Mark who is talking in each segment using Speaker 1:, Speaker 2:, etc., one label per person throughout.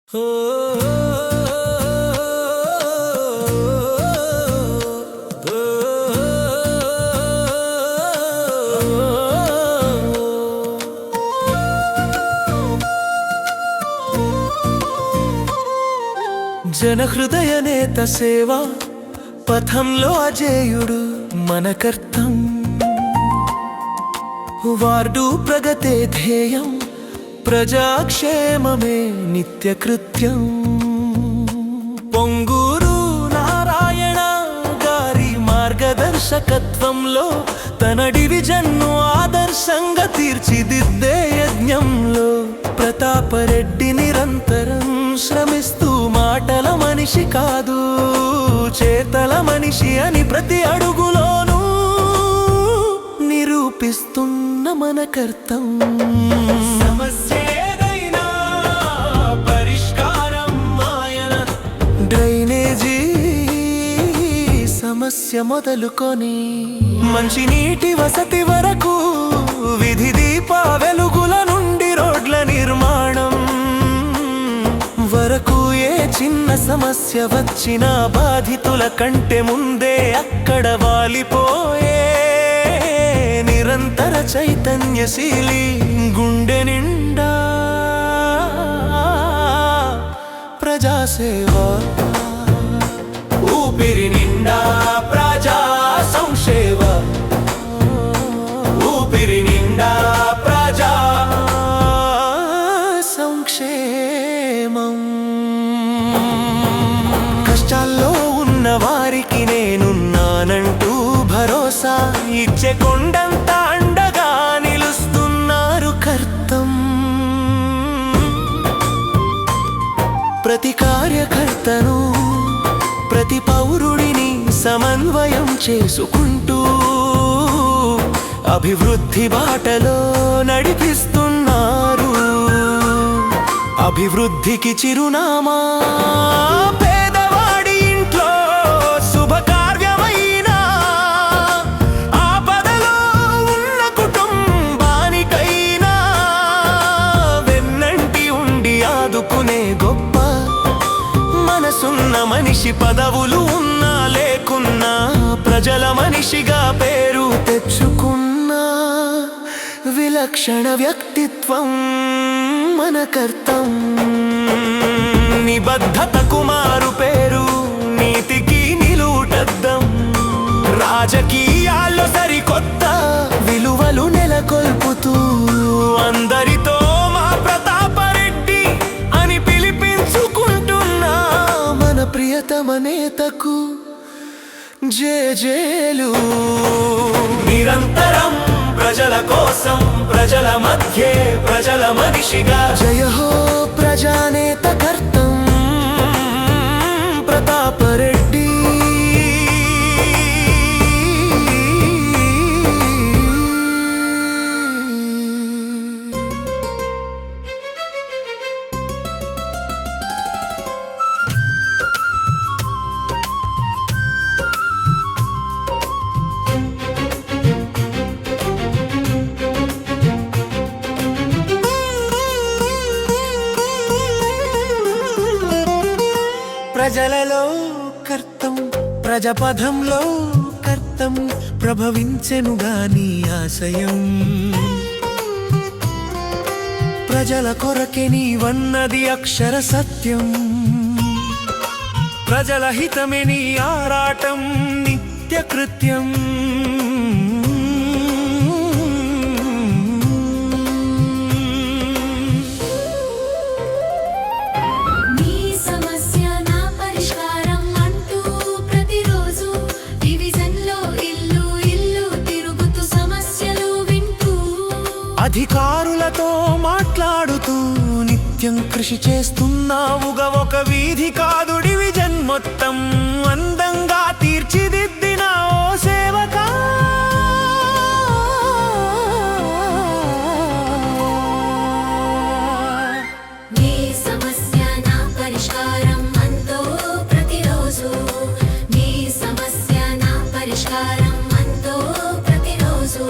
Speaker 1: జనహృదయ నేత సేవ పథంలో అజేయుడు మన కర్తం. వార్డు ప్రగతే ధ్యేయం, ప్రజాక్షేమమే నిత్యకృత్యం. పొంగూరు నారాయణ గారి మార్గదర్శకత్వంలో తన డివిజన్ను ఆదర్శంగా తీర్చిదిద్దే యజ్ఞంలో ప్రతాపరెడ్డి నిరంతరం శ్రమిస్తూ మాటల మనిషి కాదు, చేతల మనిషి అని ప్రతి అడుగులోనూ నిరూపిస్తున్న మన కర్తం. సమస్యేదైనా పరిష్కారం ఆయన. డ్రైనేజీ సమస్య మొదలుకొని మంచినీటి వసతి వరకు, విధి దీప వెలుగుల నుండి రోడ్ల నిర్మాణం వరకు, ఏ చిన్న సమస్య వచ్చినా బాధితుల కంటే ముందే అక్కడ వాలిపోయే నిరంతర చైతన్యశీలి. గుండె నిండా ప్రజాసేవ, ఊపిరి నిండా ప్రజా సంక్షేమ, ఊపిరి నిండా ప్రజా సంక్షేమం. కష్టాల్లో ఉన్న వారికి నేనున్నానంటూ భరోసా ఇచ్చే కొండంత అండగా నిలుస్తున్నారు కర్తం. ప్రతి కార్యకర్తను, ప్రతి పౌరుడిని సమన్వయం చేసుకుంటూ అభివృద్ధి బాటలో నడిపిస్తున్నారు. అభివృద్ధికి చిరునామా పేదవాడి ఇంట్లో శుభకార్యమైన, ఆపదలో ఉన్న కుటుంబానికైనా వెన్నంటి ఉండి ఆదుకునే గొప్ప మనసున్న మనిషి. పదవులు ఉన్నా లేకున్నా ప్రజల మనిషిగా పేరు తెచ్చుకున్న విలక్షణ వ్యక్తిత్వం మన కర్తం. నిబద్ధతకు మారు పేరు, నీతికి నిలువుటద్దం. రాజకీయాల్లో సరికొత్త విలువలు నెలకొల్పుతూ అందరితో మా ప్రతాపరెడ్డి అని పిలిపించుకుంటున్నా మన ప్రియతమ నేతకు జేజేలు. నిరంతరం ప్రజల కోసం, ప్రజల మధ్యే ప్రజల మనిషిగా. జయ హో ప్రజానేత కర్తం ప్రతాపరెడ్డి. ప్రజలలో కర్తం, ప్రజపథంలో కర్తం ప్రభవించెనుగా నీ ఆశయం. ప్రజల కొరకే నీవన్నది అక్షర సత్యం. ప్రజల హితమే నీ ఆరాటం నిత్యకృత్యం. అధికారులతో మాట్లాడుతూ నిత్యం కృషి చేస్తున్నావుగా. ఒక వీధి కాదు డివిజన్ మొత్తం అందంగా తీర్చిదిద్దిన ఓ సేవకా.
Speaker 2: నీ సమస్య నా పరిష్కారం అంటూ ప్రతిరోజు, నీ సమస్య నా పరిష్కారం అంటూ ప్రతిరోజు.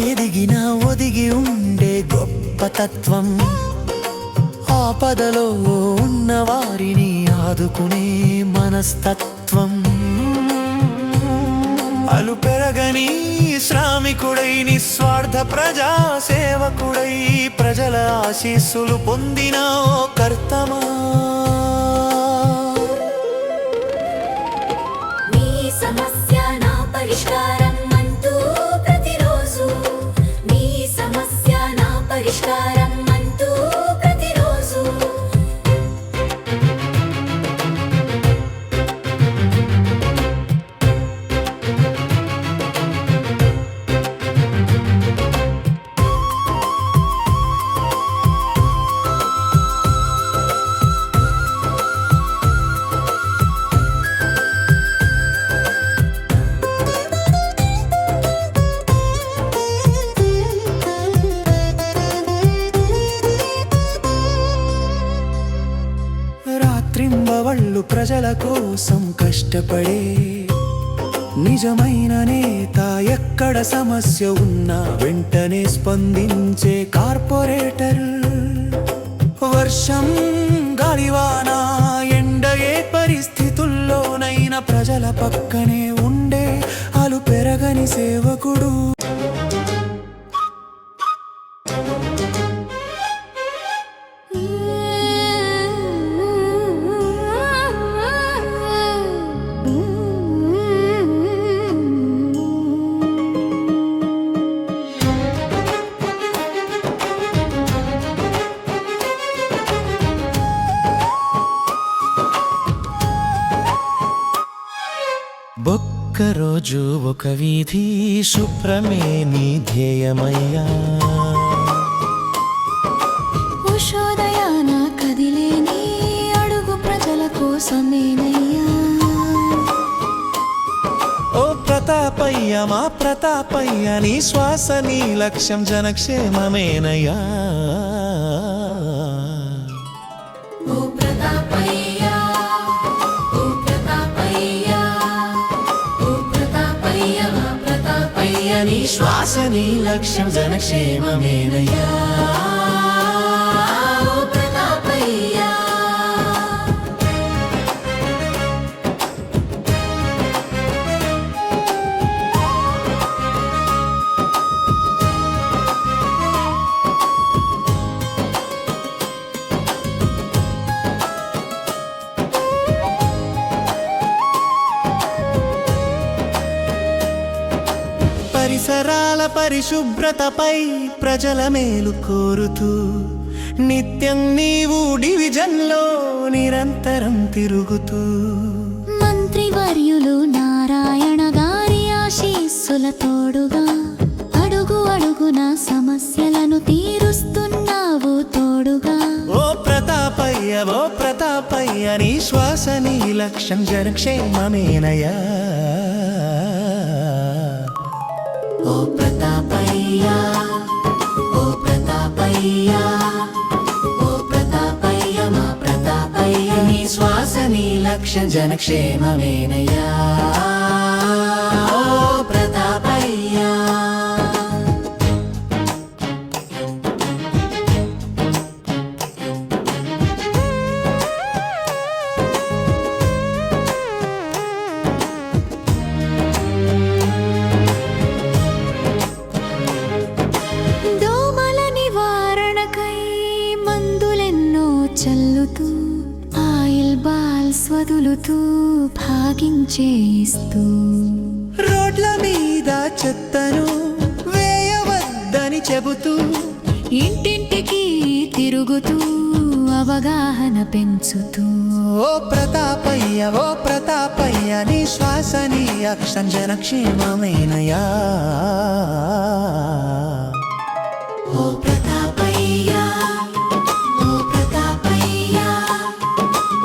Speaker 1: ఎదిగినా ఒదిగి ఉండే గొప్ప తత్వం, ఆపదలో ఉన్న వారిని ఆదుకునే మనస్తత్వం, అలు పెరగని శ్రామికుడై నిస్వార్థ ప్రజా సేవకుడై ప్రజల ఆశీస్సులు పొందిన ఓ కర్తమా.
Speaker 2: నీ సమస్య నా పరిష్కారం అంటూ ప్రతిరోజు, నీ సమస్య నా పరిష్కారం అంటూ ప్రతిరోజు.
Speaker 1: రాత్రింబవళ్ళు ప్రజల కోసం కష్టపడే నిజమైన నేత, ఎక్కడ సమస్య ఉన్నా వెంటనే స్పందించే కార్పొరేటర్, వర్షం గాలివాన ఎండ ఏ పరిస్థితుల్లోనైనా ప్రజల పక్కనే ఉండే అలు పెరగని సేవకుడు. ఒక్కరోజు ఒక వీధి శుభ్రమే నీ ధ్యేయమయ్యా,
Speaker 2: ఉషోదయాన కదిలేని అడుగు ప్రజల కోసమేనయ్యా.
Speaker 1: ఓ ప్రతాపయ్య మా ప్రతాపయ్య, నీ శ్వాస నీ లక్ష్యం జనక్షేమమేనయ్యా.
Speaker 2: ఓ ప్రతాపయ్యా, ఓ ప్రతాపయ్యా, ఓ ప్రతాపయ్య మా ప్రతాపయ్య, నీ
Speaker 1: శ్వాస నీ లక్ష్యం జనక్షేమమేనయ్యా.
Speaker 2: ఓ ప్రతాపయ్యా.
Speaker 1: పరిసరాల పరిశుభ్రతపై ప్రజల మేలు కోరుతూ నిత్యం నీవు డివిజన్లో నిరంతరం తిరుగుతూ,
Speaker 2: మంత్రివర్యులు నారాయణ గారి ఆశీస్సుల తోడుగా అడుగు అడుగున సమస్యలను తీరుస్తున్నావు తోడుగా.
Speaker 1: ఓ ప్రతాపయ్య ఓ ప్రతాపయ్య, నీ శ్వాస నీ లక్ష్యం జనక్షేమమేనయ్యా.
Speaker 2: ఓ ప్రతాపయ్యా, ఓ ప్రతాపయ్యా, ఓ ప్రతాపయ్య మా ప్రతాపయ్య, నీ శ్వాస నీ లక్ష్యం జనక్షేమమేనయ్యా. ఓ ప్రతాపయ్యా. దోమల నివారణకై మందులెన్నో చల్లుతూ, ఆయిల్ బాల్స్ వదులుతూ భాగించేస్తూ,
Speaker 1: రోడ్ల మీద చెత్తను వేయవద్దని చెబుతూ,
Speaker 2: ఇంటింటికి తిరుగుతూ అవగాహన పెంచుతూ.
Speaker 1: ఓ ప్రతాపయ్య ఓ ప్రతాపయ్య, నీ శ్వాస నీ లక్ష్యం జనక్షేమమేనయ్యా.
Speaker 2: ఓ ప్రతాపయ్యా, ఓ ప్రతాపయ్యా,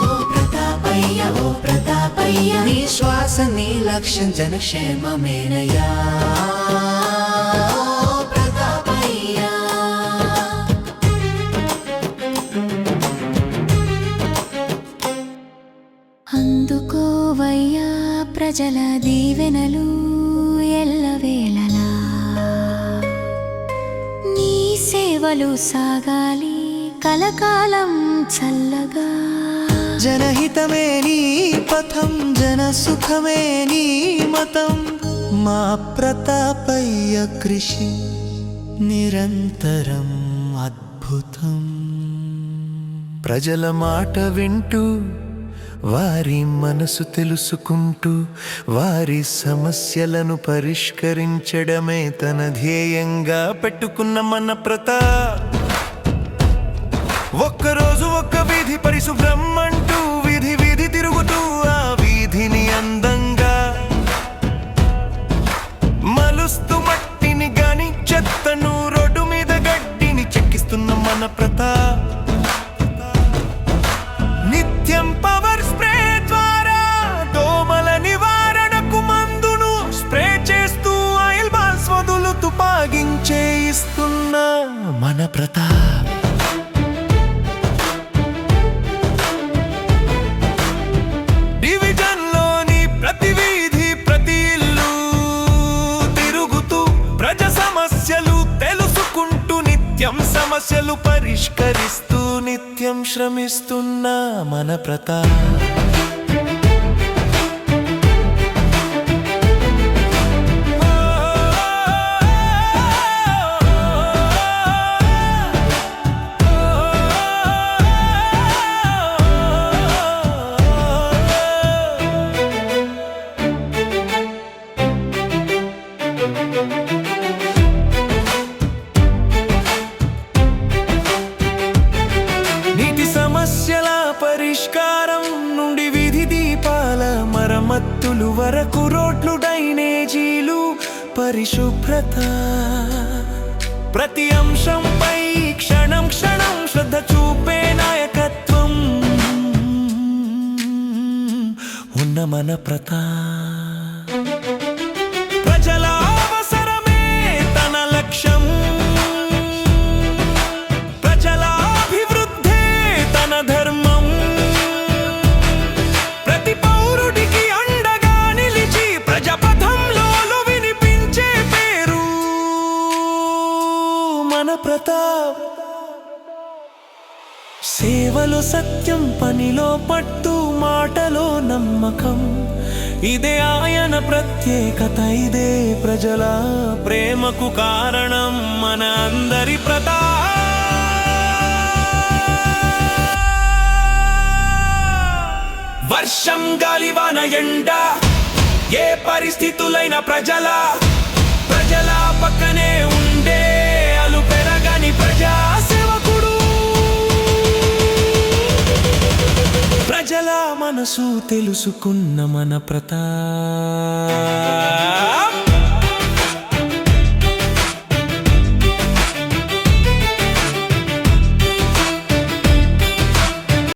Speaker 2: ఓ ప్రతాపయ్య, ఓ ప్రతాపయ్య,
Speaker 1: నీ శ్వాస నీ లక్ష్యం జనక్షేమమేనయ్యా.
Speaker 2: ఓ ప్రతాపయ్యా. అందుకోవయ్యా ప్రజల దీవెనలు ఎల్లవేళలా.
Speaker 3: సేవలు సాగాలి కలకాలం చల్లగా.
Speaker 1: జనహితమే నీ పథం, జన సుఖమే నీ మతం. మా ప్రతాపయ్య కృషి నిరంతరం అద్భుతం. ప్రజల మాట వింటూ, వారి మనసు తెలుసుకుంటూ, వారి సమస్యలను పరిష్కరించడమే తన ధ్యేయంగా పెట్టుకున్న మన ప్రతాప్. ఒక్కరోజు ఒక్క వీధి పరిశుభ్రం అంటూ, వీధి వీధి తిరుగుతూ ఆ వీధిని అందంగా మలుస్తూ, మట్టిని గాని చెత్తను రోడ్డు మీద గడ్డిని చెక్కిస్తున్న మన ప్రతాప్. నిత్యం పవర్ స్ప్రే ద్వారా దోమల నివారణకు మందును స్ప్రే చేస్తూ, ఆయిల్ బాల్స్ వదులుతూ పాగించే ఇస్తున్న మన ప్రతాప్. డివిజన్లోని ప్రతి వీధి ప్రతి ఇల్లు తిరుగుతూ, ప్రజా సమస్యలు తెలుసుకుంటూ, నిత్యం సమస్యలు పరిష్కరిస్తూ, నిత్యం శ్రమిస్తున్న మన ప్రతాప్. నీటి సమస్యల పరిష్కారం నుండి వీధి దీపాల మరమ్మతులు వరకు, రోడ్లు డ్రైనేజీలు పరిశుభ్రత, ప్రతి అంశంపై క్షణం క్షణం శ్రద్ధ చూపే నాయకత్వం ఉన్న మన ప్రతాప్. ప్రజల అవసరమే తన లక్ష్యం, ధర్మం. ప్రతి పౌరుడికి అండగా నిలిచి, ప్రజాపథంలో వినిపించే పేరు మన ప్రతాప్. సేవలో సత్యం, పనిలో పట్టు, మాటలో నమ్మకం, ఇదే ఆయన ప్రత్యేకత, ఇదే ప్రజల ప్రేమకు కారణం మన అందరి ప్రతాప్. వర్షం గాలివాన ఎండ ఏ పరిస్థితులైన ప్రజల పక్కనే ఉండే అలు పెరగని ప్రజా సేవకుడు. ప్రజల మనసు తెలుసుకున్న మన ప్రతాప్.